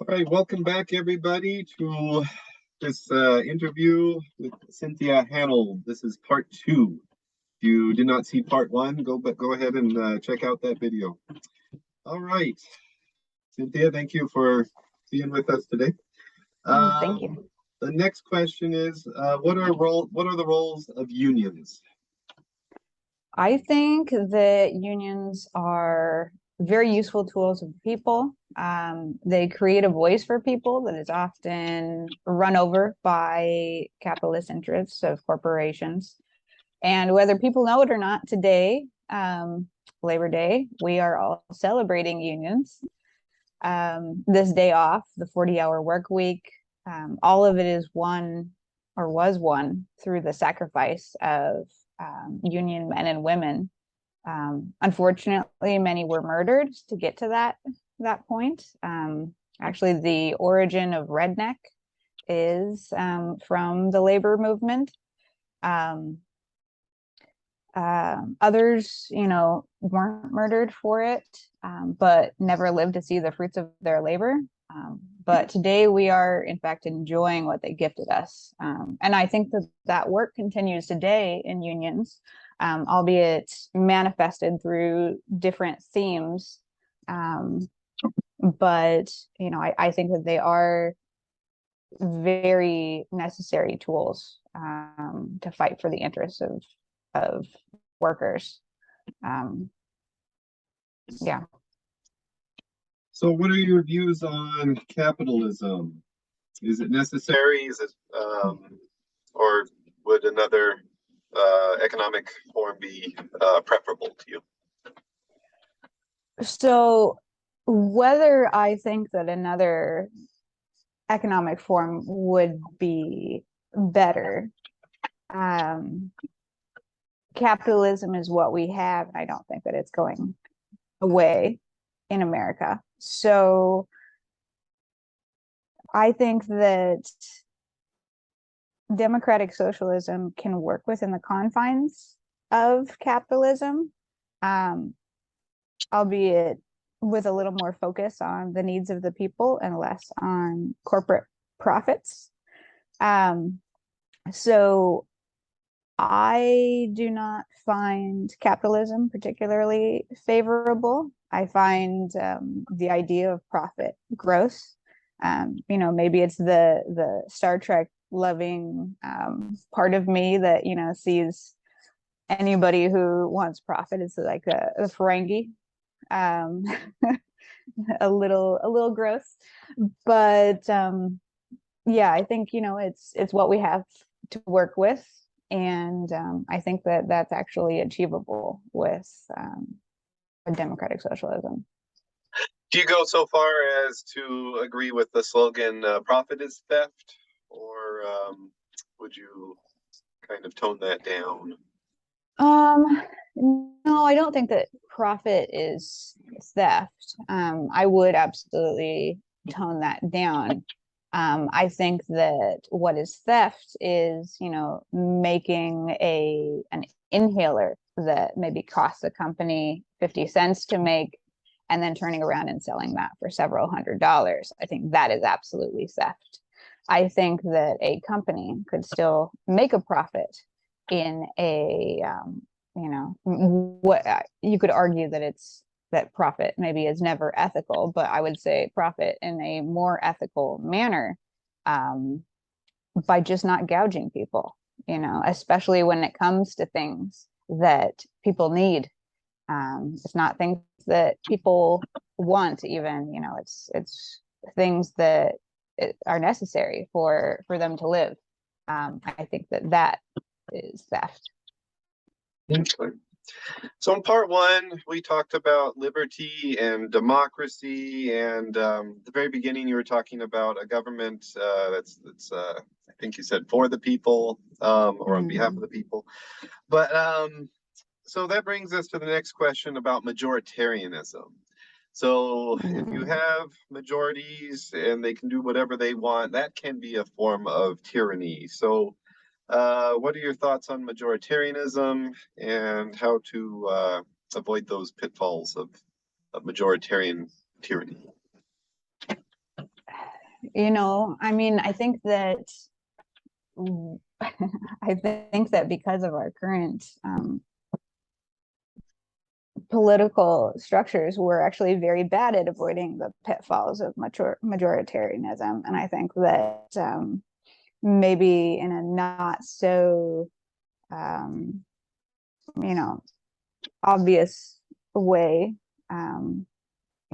right, welcome back everybody to this interview with Cynthia Hanold. This is part two. If you did not see part one, go ahead and check out that video. All right, Cynthia, thank you for being with us today. Thank you. The next question is, what are the roles of unions? I think that unions are very useful tools of people. They create a voice for people that is often run over by capitalist interests of corporations. And whether people know it or not, today, Labor Day, we are all celebrating unions. This day off, the 40-hour work week, all of it is won or was won through the sacrifice of union men and women. Unfortunately, many were murdered to get to that point. Actually, the origin of redneck is from the labor movement. Others, weren't murdered for it, but never lived to see the fruits of their labor. But today we are, in fact, enjoying what they gifted us. And I think that work continues today in unions, albeit manifested through different themes. But, I think that they are very necessary tools to fight for the interests of workers. Yeah. So what are your views on capitalism? Is it necessary? Is it, or would another economic form be preferable to you? So whether I think that another economic form would be better, capitalism is what we have. I don't think that it's going away in America. So I think that democratic socialism can work within the confines of capitalism, albeit with a little more focus on the needs of the people and less on corporate profits. So I do not find capitalism particularly favorable. I find the idea of profit gross. Maybe it's the Star Trek loving part of me that sees anybody who wants profit is like a Ferengi, a little gross. But yeah, I think it's what we have to work with. And I think that that's actually achievable with democratic socialism. Do you go so far as to agree with the slogan, profit is theft? Or would you kind of tone that down? No, I don't think that profit is theft. I would absolutely tone that down. I think that what is theft is, making an inhaler that maybe costs a company 50 cents to make and then turning around and selling that for several $100s. I think that is absolutely theft. I think that a company could still make a profit in a, what you could argue that profit maybe is never ethical, but I would say profit in a more ethical manner by just not gouging people, especially when it comes to things that people need. It's not things that people want even, it's things that are necessary for them to live. I think that is theft. Okay. So in part one, we talked about liberty and democracy, and the very beginning, you were talking about a government that's I think you said for the people, or on behalf of the people. But so that brings us to the next question about majoritarianism. So if you have majorities and they can do whatever they want, that can be a form of tyranny. So what are your thoughts on majoritarianism and how to avoid those pitfalls of majoritarian tyranny? I mean, I think that I think that because of our current political structures, we're actually very bad at avoiding the pitfalls of majoritarianism. And I think that maybe in a not so, um, obvious way, you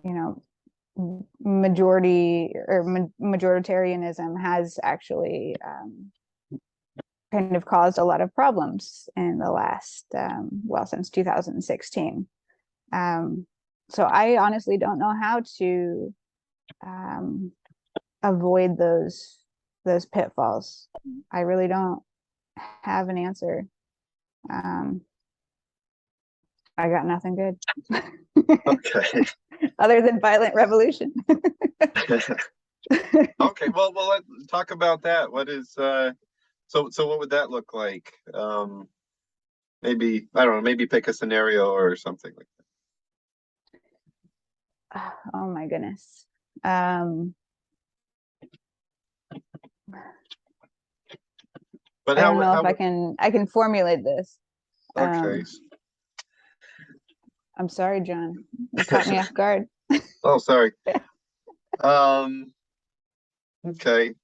know, majoritarianism has actually kind of caused a lot of problems in the last, since 2016. So I honestly don't know how to avoid those pitfalls. I really don't have an answer. I got nothing good. Okay. Other than violent revolution. Okay, well, let's talk about that. What is so what would that look like? Maybe, I don't know, maybe pick a scenario or something like Oh my goodness. But I don't know if I can formulate this. Okay. I'm sorry, John. You caught me off guard. Oh, sorry. Okay.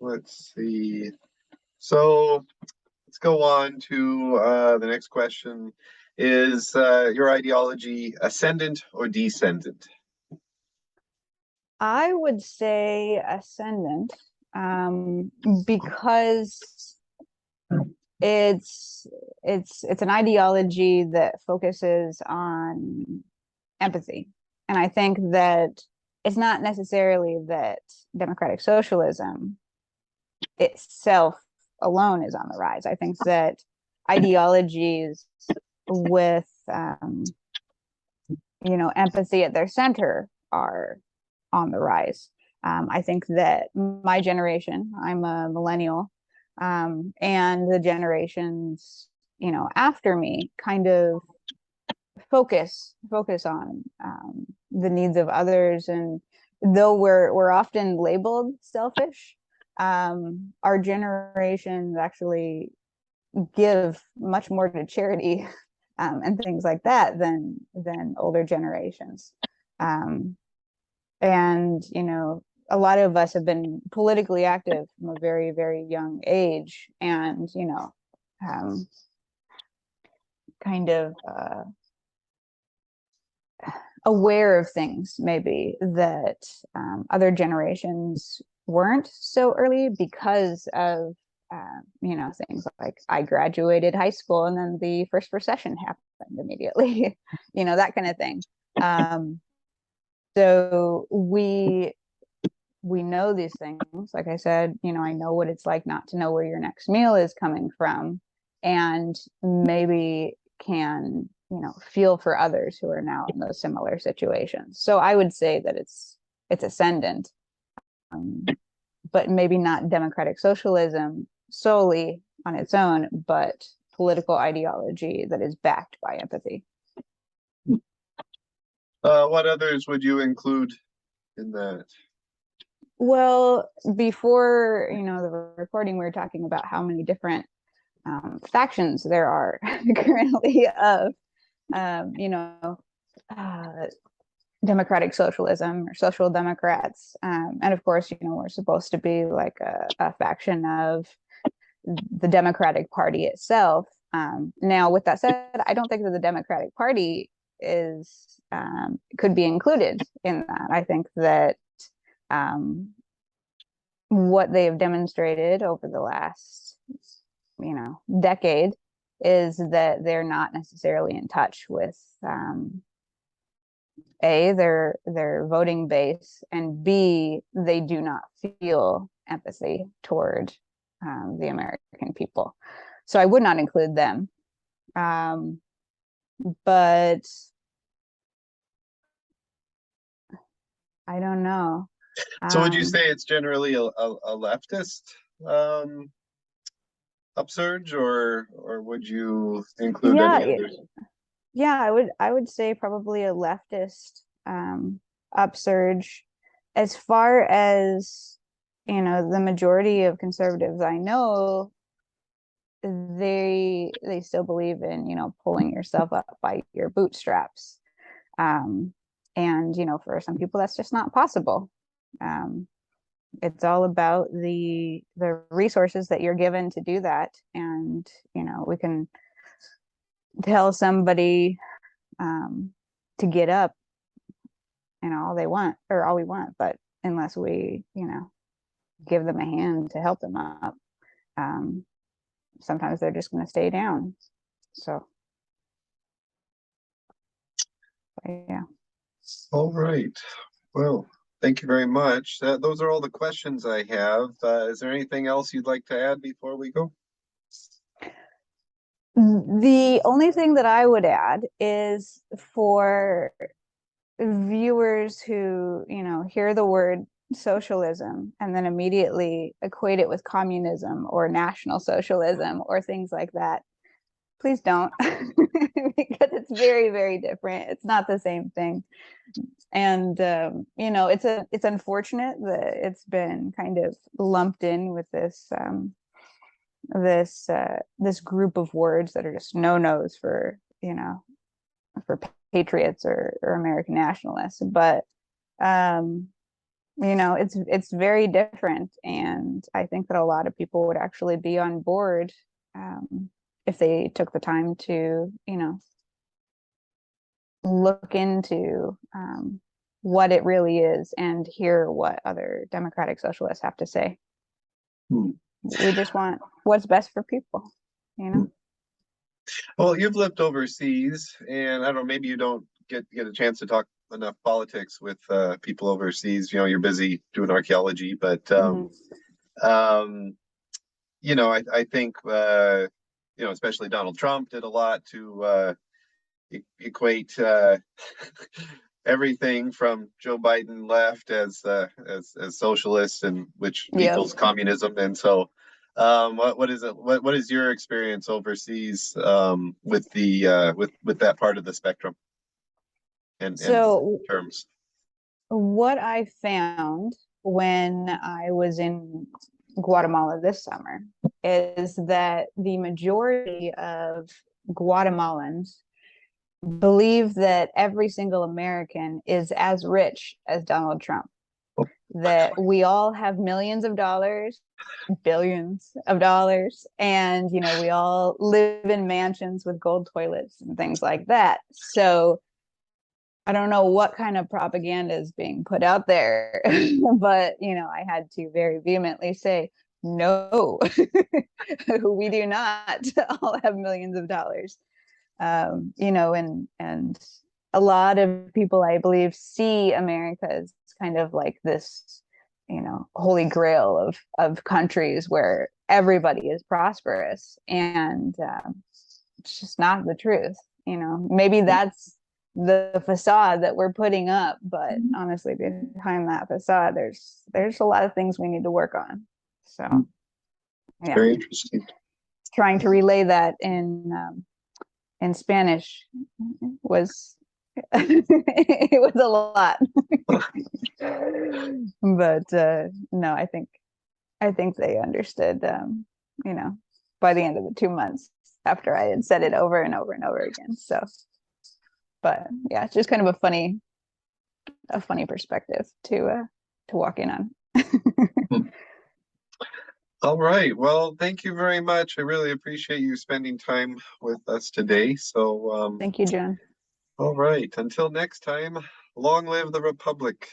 Let's see. So let's go on to the next question. Is your ideology ascendant or descendant? I would say ascendant, because it's an ideology that focuses on empathy. And I think that it's not necessarily that democratic socialism itself alone is on the rise. I think that ideologies with empathy at their center are on the rise. I think that my generation, I'm a millennial, and the generations, after me kind of focus on the needs of others. And though we're often labeled selfish, our generations actually give much more to charity and things like that than older generations. And a lot of us have been politically active from a very, very young age, and kind of aware of things maybe that other generations weren't so early, because of things like I graduated high school and then the first recession happened immediately, that kind of thing. So we know these things. Like I said, I know what it's like not to know where your next meal is coming from, and maybe can feel for others who are now in those similar situations. So I would say that it's ascendant, but maybe not democratic socialism solely on its own, but political ideology that is backed by empathy. What others would you include in that? Well, before the recording, we were talking about how many different factions there are currently of democratic socialism or social democrats, and of course we're supposed to be like a faction of the Democratic Party itself. Now, with that said, I don't think that the Democratic Party is could be included in that. I think that what they have demonstrated over the last decade is that they're not necessarily in touch with their voting base, and B, they do not feel empathy toward the American people. So I would not include them. But I don't know. So would you say it's generally a leftist upsurge, or would you include any others? Yeah, I would say probably a leftist upsurge, as far as, the majority of conservatives I know, they still believe in, pulling yourself up by your bootstraps. And, for some people, that's just not possible. It's all about the resources that you're given to do that. And, we can tell somebody to get up, all they want or all we want, but unless we, give them a hand to help them up, sometimes they're just going to stay down. So, yeah. All right. Well, thank you very much. Those are all the questions I have. Is there anything else you'd like to add before we go? The only thing that I would add is for viewers who, hear the word socialism and then immediately equate it with communism or national socialism or things like that. Please don't, because it's very, very different. It's not the same thing. And it's unfortunate that it's been kind of lumped in with this group of words that are just no-nos for patriots or American nationalists. But it's very different, and I think that a lot of people would actually be on board if they took the time to look into what it really is and hear what other democratic socialists have to say. We just want what's best for people, Well, you've lived overseas, and I don't know, maybe you don't get a chance to talk enough politics with people overseas. You're busy doing archaeology, but I think especially Donald Trump did a lot to equate everything from Joe Biden left as socialist, and which equals communism. And so, what is it? What is your experience overseas with the with that part of the spectrum? And terms. What I found when I was in Guatemala this summer is that the majority of Guatemalans believe that every single American is as rich as Donald Trump, that we all have millions of dollars, billions of dollars, and we all live in mansions with gold toilets and things like that. So I don't know what kind of propaganda is being put out there, but I had to very vehemently say, no, we do not all have millions of dollars. And a lot of people, I believe, see America as kind of like this, holy grail of countries where everybody is prosperous, and it's just not the truth. Maybe that's the facade that we're putting up, but honestly, behind that facade, there's a lot of things we need to work on. So, yeah, very interesting. Trying to relay that in Spanish was it was a lot. But no, I think they understood, by the end of the 2 months after I had said it over and over and over again. So, but yeah, it's just kind of a funny perspective to walk in on. All right. Well, thank you very much. I really appreciate you spending time with us today. So, thank you, John. All right. Until next time, long live the Republic.